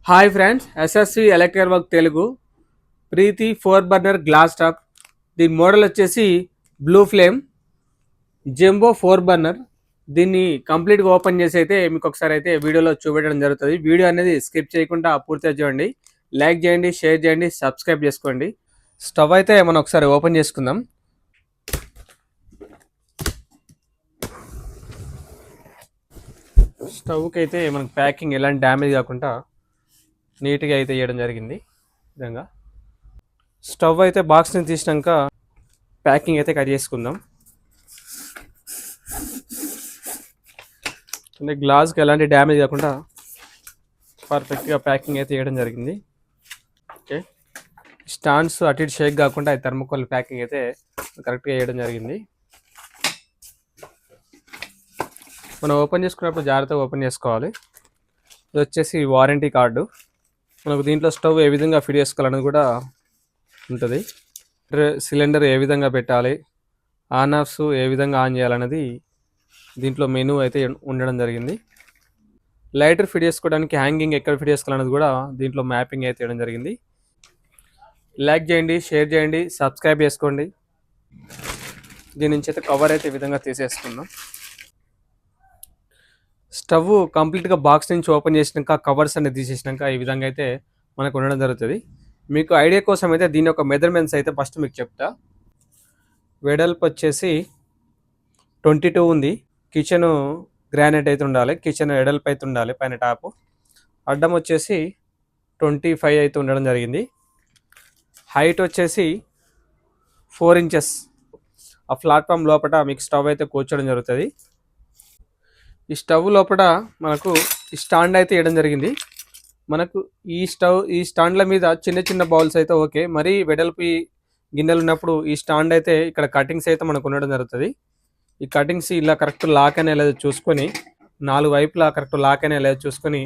Hi friends, SSC electrical work Telugu Preethi 4 burner glass top. దీని model వచ్చేసి blue flame jumbo 4 burner. దీన్ని కంప్లీట్గా open చేసి అయితే మీకు ఒకసారి అయితే వీడియోలో చూపెట్టడం జరుగుతుంది. వీడియో అనేది స్కిప్ చేయకుండా పూర్తిగా చూడండి. లైక్ చేయండి, షేర్ చేయండి, సబ్స్క్రైబ్ చేసుకోండి. స్టవ్ అయితే మనం ఒకసారి ఓపెన్ చేసుకుందాం. స్టవ్కి అయితే మనకు ప్యాకింగ్ ఎలాంటి డ్యామేజ్ కాకుండా నీట్గా అయితే చేయడం జరిగింది. విధంగా స్టవ్ అయితే బాక్స్ని తీసినాక ప్యాకింగ్ అయితే కట్ చేసుకుందాం. అంటే గ్లాస్కి ఎలాంటి డ్యామేజ్ కాకుండా పర్ఫెక్ట్గా ప్యాకింగ్ అయితే చేయడం జరిగింది. ఓకే, స్టాండ్స్ అటు ఇటు షేక్ కాకుండా థర్మోకోల్ ప్యాకింగ్ అయితే కరెక్ట్గా చేయడం జరిగింది. మనం ఓపెన్ చేసుకున్నప్పుడు జాగ్రత్తగా ఓపెన్ చేసుకోవాలి. ఇది వచ్చేసి వారంటీ కార్డు. మనకు దీంట్లో స్టవ్ ఏ విధంగా ఫిట్ చేసుకోవాలనేది కూడా ఉంటుంది. సిలిండర్ ఏ విధంగా పెట్టాలి, ఆన్ ఆఫ్స్ ఏ విధంగా ఆన్ చేయాలనేది దీంట్లో మెనూ అయితే ఉండడం జరిగింది. లైటర్ ఫిట్ చేసుకోవడానికి హ్యాంగింగ్ ఎక్కడ ఫిట్ చేసుకోవాలనేది కూడా దీంట్లో మ్యాపింగ్ అయితే చేయడం జరిగింది. లైక్ చేయండి, షేర్ చేయండి, సబ్స్క్రైబ్ చేసుకోండి. దీని నుంచి అయితే కవర్ అయితే ఈ విధంగా తీసేసుకుందాం. స్టవ్ కంప్లీట్గా బాక్స్ నుంచి ఓపెన్ చేసినాక కవర్స్ అనేది తీసేసినాక ఈ విధంగా అయితే మనకు ఉండడం జరుగుతుంది. మీకు ఐడియా కోసం అయితే దీని యొక్క మెజర్మెంట్స్ అయితే ఫస్ట్ మీకు చెప్తా. వెడల్పు వచ్చేసి 22 ఉంది. కిచెన్ గ్రానైట్ అయితే ఉండాలి. కిచెన్ వెడల్పు అయితే ఉండాలి. పైన టాపు అడ్డం వచ్చేసి 25 అయితే ఉండడం జరిగింది. హైట్ వచ్చేసి 4 ఇంచెస్. ఆ ప్లాట్ఫామ్ లోపల మీకు స్టవ్ అయితే కూర్చోవడం జరుగుతుంది. ఈ స్టవ్ లోపల మనకు ఈ స్టాండ్ అయితే వేయడం జరిగింది. మనకు ఈ స్టాండ్ల మీద చిన్న చిన్న బౌల్స్ అయితే ఓకే, మరీ వెడల్పు గిన్నెలు ఉన్నప్పుడు ఈ స్టాండ్ అయితే ఇక్కడ కటింగ్స్ అయితే మనకు ఉండడం జరుగుతుంది. ఈ కటింగ్స్ ఇలా కరెక్ట్ లాక్ అనే లేదో చూసుకొని 4 వైపులా కరెక్ట్ లాక్ అనే లేదో చూసుకొని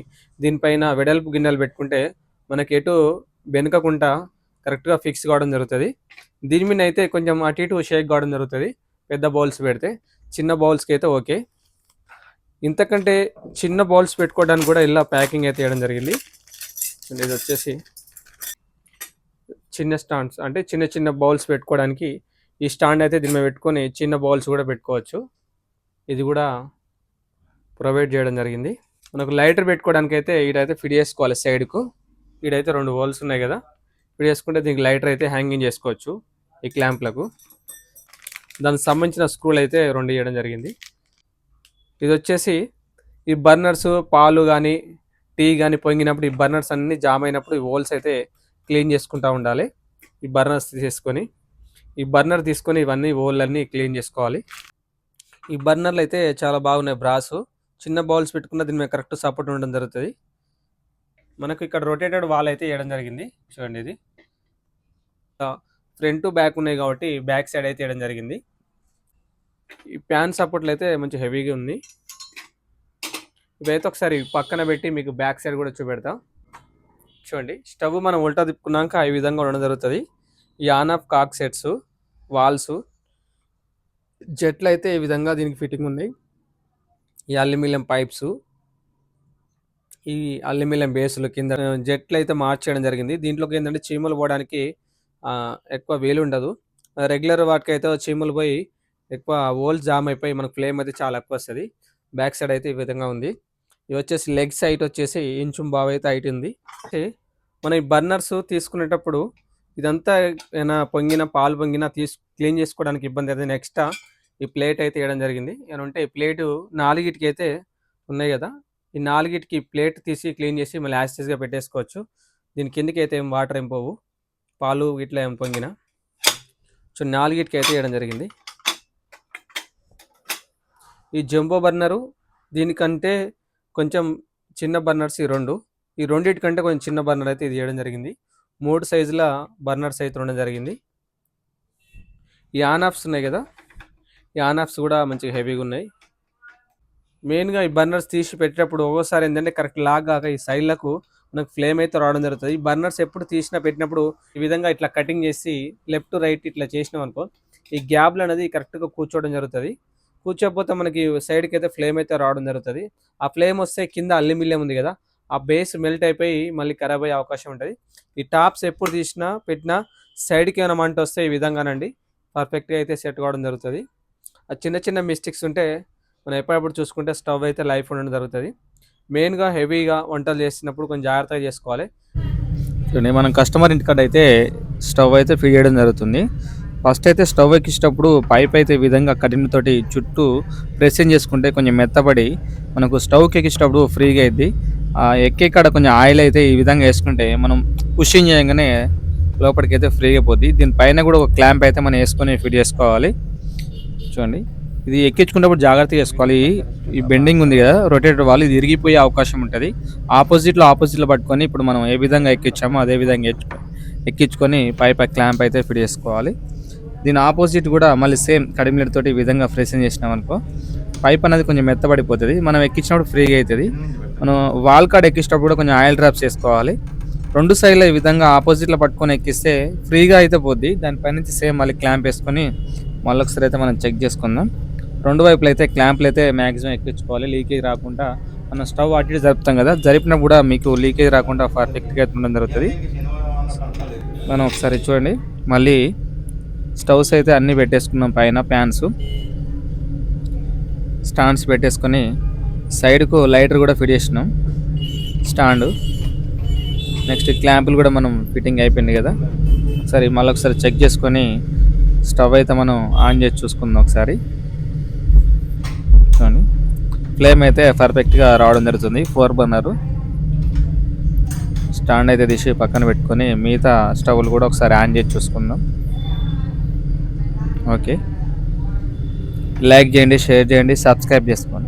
దీనిపైన వెడల్పు గిన్నెలు పెట్టుకుంటే మనకి ఎటు వెనుకకుండా కరెక్ట్గా ఫిక్స్ కావడం జరుగుతుంది. దీని మీద అయితే కొంచెం అటు ఇటు షేక్ కావడం జరుగుతుంది. పెద్ద బౌల్స్ పెడితే, చిన్న బౌల్స్కి అయితే ఓకే. ఇంతకంటే చిన్న బౌల్స్ పెట్టుకోవడానికి కూడా ఇలా ప్యాకింగ్ అయితే వేయడం జరిగింది. ఇది వచ్చేసి చిన్న స్టాండ్స్, అంటే చిన్న చిన్న బౌల్స్ పెట్టుకోవడానికి ఈ స్టాండ్ అయితే దీని మీద పెట్టుకొని చిన్న బౌల్స్ కూడా పెట్టుకోవచ్చు. ఇది కూడా ప్రొవైడ్ చేయడం జరిగింది. మనకు లైటర్ పెట్టుకోవడానికి అయితే ఈడైతే ఫిట్ చేసుకోవాలి. సైడ్కు ఈడైతే 2 హోల్స్ ఉన్నాయి కదా, ఫిట్ చేసుకుంటే దీనికి లైటర్ అయితే హ్యాంగింగ్ చేసుకోవచ్చు. ఈ క్లాంప్లకు దానికి సంబంధించిన స్క్రూలు అయితే 2 ఇవ్వడం జరిగింది. ఇది వచ్చేసి ఈ బర్నర్స్ పాలు కానీ టీ కానీ పొంగినప్పుడు ఈ బర్నర్స్ అన్నీ జామ్ అయినప్పుడు ఈ హోల్స్ అయితే క్లీన్ చేసుకుంటూ ఉండాలి. ఈ బర్నర్స్ తీసేసుకొని ఈ బర్నర్ తీసుకొని ఇవన్నీ హోల్లన్నీ క్లీన్ చేసుకోవాలి. ఈ బర్నర్లు అయితే చాలా బాగున్నాయి. బ్రాసు చిన్న బౌల్స్ పెట్టుకున్న దీని మీద కరెక్ట్ సపోర్ట్ ఉండడం జరుగుతుంది. మనకు ఇక్కడ రొటేటెడ్ వాల్ అయితే వేయడం జరిగింది. చూడండి, ఇది ఫ్రంట్ బ్యాక్ ఉన్నాయి కాబట్టి బ్యాక్ సైడ్ అయితే వేయడం జరిగింది. ఈ ప్యాన్ సపోర్ట్లు అయితే మంచి హెవీగా ఉంది. ఇవైతే ఒకసారి పక్కన పెట్టి మీకు బ్యాక్ సైడ్ కూడా చూపెడతాం. చూడండి, స్టవ్ మనం ఉల్టా తిప్పుకున్నాక ఈ విధంగా ఉండడం జరుగుతుంది. ఈ on off cock sets, valves, జెట్లు అయితే ఈ విధంగా దీనికి ఫిట్టింగ్ ఉన్నాయి. ఈ అల్యూమినియం పైప్స్, ఈ అల్యూమినియం బేసులు కింద జెట్లు అయితే మార్చేయడం జరిగింది. దీంట్లోకి ఏంటంటే చీమలు పోవడానికి ఎక్కువ వేలు ఉండదు. రెగ్యులర్ వాటికి అయితే చీమలు పోయి ఎక్కువ హోల్స్ జామ్ అయిపోయి మనకు ఫ్లేమ్ అయితే చాలా ఎక్కువ వస్తుంది. బ్యాక్ సైడ్ అయితే ఈ విధంగా ఉంది. ఇవి వచ్చేసి లెగ్స్ హైట్ వచ్చేసి ఇంచు బావ్ అయితే హైట్ ఉంది. మనం ఈ బర్నర్స్ తీసుకునేటప్పుడు ఇదంతా ఏమైనా పొంగిన పాలు పొంగిన క్లీన్ చేసుకోవడానికి ఇబ్బంది అయితే నెక్స్ట్ ఈ ప్లేట్ అయితే వేయడం జరిగింది. ఏమంటే ఈ ప్లేటు 4గిటికి అయితే ఉన్నాయి కదా, ఈ 4గిటికి ప్లేట్ తీసి క్లీన్ చేసి మళ్ళీ యాస్టేజ్గా పెట్టేసుకోవచ్చు. దీని కిందకి అయితే ఏం వాటర్ ఏం పోవు, పాలు ఇట్లా ఏం పొంగిన. సో 4గిటికి అయితే వేయడం జరిగింది. ఈ జంబో బర్నరు దీనికంటే కొంచెం చిన్న బర్నర్స్ ఈ రెండింటికంటే కొంచెం చిన్న బర్నర్ అయితే ఇది చేయడం జరిగింది. 3 సైజుల బర్నర్స్ అయితే ఉండడం జరిగింది. ఈ ఆన్ ఆఫ్స్ ఉన్నాయి కదా, ఈ ఆన్ ఆఫ్స్ కూడా మంచిగా హెవీగా ఉన్నాయి. మెయిన్గా ఈ బర్నర్స్ తీసి పెట్టేటప్పుడు ఒక్కోసారి ఏంటంటే కరెక్ట్ లాగ్ కాక ఈ సైడ్లకు మనకు ఫ్లేమ్ అయితే రావడం జరుగుతుంది. ఈ బర్నర్స్ ఎప్పుడు తీసినా పెట్టినప్పుడు ఈ విధంగా ఇట్లా కటింగ్ చేసి లెఫ్ట్ రైట్ ఇట్లా చేసినాం అనుకో, ఈ గ్యాప్లు అనేది కరెక్ట్గా కూర్చోవడం జరుగుతుంది. కూర్చోకపోతే మనకి సైడ్కి అయితే ఫ్లేమ్ అయితే రావడం జరుగుతుంది. ఆ ఫ్లేమ్ వస్తే కింద అల్యూమినియం ఉంది కదా, ఆ బేస్ మెల్ట్ అయిపోయి మళ్ళీ ఖరాబ్ అయ్యే అవకాశం ఉంటుంది. ఈ టాప్స్ ఎప్పుడు తీసినా పెట్టినా సైడ్కి ఏమైనా మంట వస్తే ఈ విధంగానండి పర్ఫెక్ట్గా అయితే సెట్ కావడం జరుగుతుంది. ఆ చిన్న చిన్న మిస్టేక్స్ ఉంటే మనం ఎప్పుడప్పుడు చూసుకుంటే స్టవ్ అయితే లైఫ్ ఉండడం జరుగుతుంది. మెయిన్గా హెవీగా వంటలు చేస్తున్నప్పుడు కొంచెం జాగ్రత్తగా చేసుకోవాలి. చూడండి, మనం కస్టమర్ ఇంటికాడ అయితే స్టవ్ అయితే ఫిట్ చేయడం జరుగుతుంది. ఫస్ట్ అయితే స్టవ్ ఎక్కించేటప్పుడు పైప్ అయితే ఈ విధంగా కఠినతోటి చుట్టూ ప్రెస్సింగ్ చేసుకుంటే కొంచెం మెత్తబడి మనకు స్టవ్కి ఎక్కించేటప్పుడు ఫ్రీగా అయింది. ఎక్కే కాడ కొంచెం ఆయిల్ అయితే ఈ విధంగా వేసుకుంటే మనం పుషింగ్ చేయగానే లోపలికి అయితే ఫ్రీగా పోద్ది. దీనిపైన కూడా ఒక క్లాంప్ అయితే మనం వేసుకొని ఫిట్ చేసుకోవాలి. చూడండి, ఇది ఎక్కించుకున్నప్పుడు జాగ్రత్తగా వేసుకోవాలి. ఈ బెండింగ్ ఉంది కదా రొటేటర్ వాళ్ళు, ఇది ఇరిగిపోయే అవకాశం ఉంటుంది. ఆపోజిట్లో పట్టుకొని ఇప్పుడు మనం ఏ విధంగా ఎక్కించామో అదే విధంగా ఎక్కించుకొని పైప్ క్లాంప్ అయితే ఫిట్ చేసుకోవాలి. దీని ఆపోజిట్ కూడా మళ్ళీ సేమ్ కడిమిలెట్ తోటి ఈ విధంగా ప్రెసింగ్ చేసినాం అనుకో పైప్ అనేది కొంచెం మెత్తబడిపోతుంది. మనం ఎక్కించినప్పుడు ఫ్రీగా అవుతుంది. మనం వాల్ కార్డ్ ఎక్కించినప్పుడు కూడా కొంచెం ఆయిల్ డ్రాప్స్ చేసుకోవాలి. రెండు సైడ్లో ఈ విధంగా ఆపోజిట్లో పట్టుకొని ఎక్కిస్తే ఫ్రీగా అయితే పోద్ది. దానిపై నుంచి సేమ్ మళ్ళీ క్లాంప్ వేసుకొని మళ్ళీ ఒకసారి అయితే మనం చెక్ చేసుకుందాం. రెండు వైపులు అయితే క్లాంప్లు అయితే మ్యాక్సిమం ఎక్కించుకోవాలి, లీకేజ్ రాకుండా. మనం స్టవ్ అటు ఇటు జరుపుతాం కదా, జరిపినప్పుడు కూడా మీకు లీకేజ్ రాకుండా పర్ఫెక్ట్గా అయితే ఉండడం జరుగుతుంది. మనం ఒకసారి చూడండి, మళ్ళీ స్టవ్స్ అయితే అన్నీ పెట్టేసుకున్నాం. పైన ప్యాన్స్ స్టాండ్స్ పెట్టేసుకొని సైడ్కు లైటర్ కూడా ఫిట్ చేసినాం స్టాండ్. నెక్స్ట్ క్లాంపులు కూడా మనం ఫిట్టింగ్ అయిపోయింది కదా. సరే మళ్ళీ ఒకసారి చెక్ చేసుకొని స్టవ్ అయితే మనం ఆన్ చేసి చూసుకుందాం ఒకసారి. చూడండి, ఫ్లేమ్ అయితే పర్ఫెక్ట్గా రావడం జరుగుతుంది. 4 బర్నర్ స్టాండ్ అయితే తీసి పక్కన పెట్టుకొని మిగతా స్టవ్లు కూడా ఒకసారి ఆన్ చేసి చూసుకుందాం. ఓకే, లైక్ చేయండి, షేర్ చేయండి, సబ్స్క్రైబ్ చేసుకోండి.